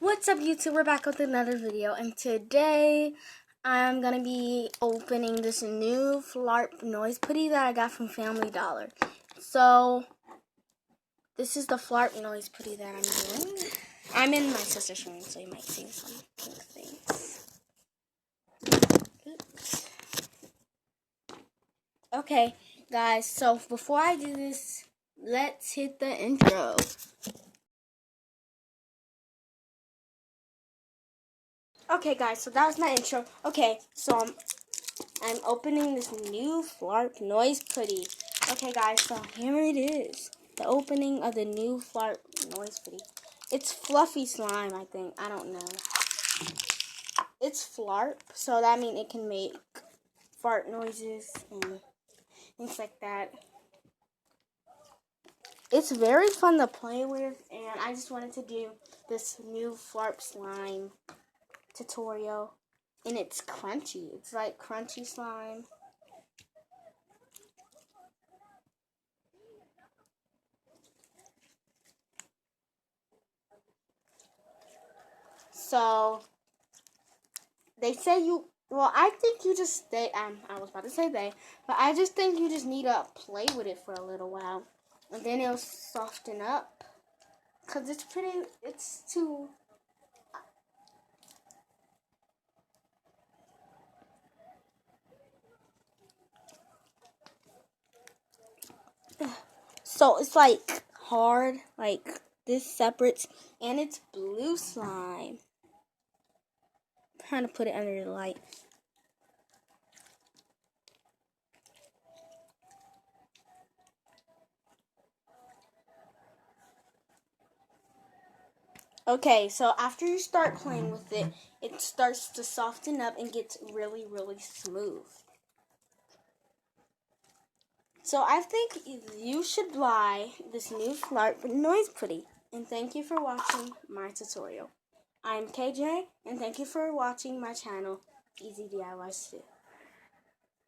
What's up, YouTube? We're back with another video, and today I'm gonna be opening this new Flarp noise putty that I got from Family Dollar. So this is the Flarp noise putty that I'm doing. I'm in my sister's room, so you might see some pink things. Oops. Okay, guys. So before I do this, let's hit the intro. Okay, guys, so that was my intro. Okay, so I'm opening this new Flarp noise putty. Okay, guys, so here it is. The opening of the new Flarp noise putty. It's fluffy slime, I think. I don't know. It's Flarp, so that means it can make fart noises and things like that. It's very fun to play with, and I just wanted to do this new Flarp slime tutorial. And it's crunchy. It's like crunchy slime. So they say I think you just I was about to say but I just think you just need to play with it for a little while. And then it'll soften up. Because it's too... So it's like hard, like this separates, and it's blue slime. I'm trying to put it under the light. Okay, so after you start playing with it, it starts to soften up and gets really, really smooth. So I think you should buy this new Flarp noise putty. And thank you for watching my tutorial. I'm KJ, and thank you for watching my channel, Easy DIY Stu.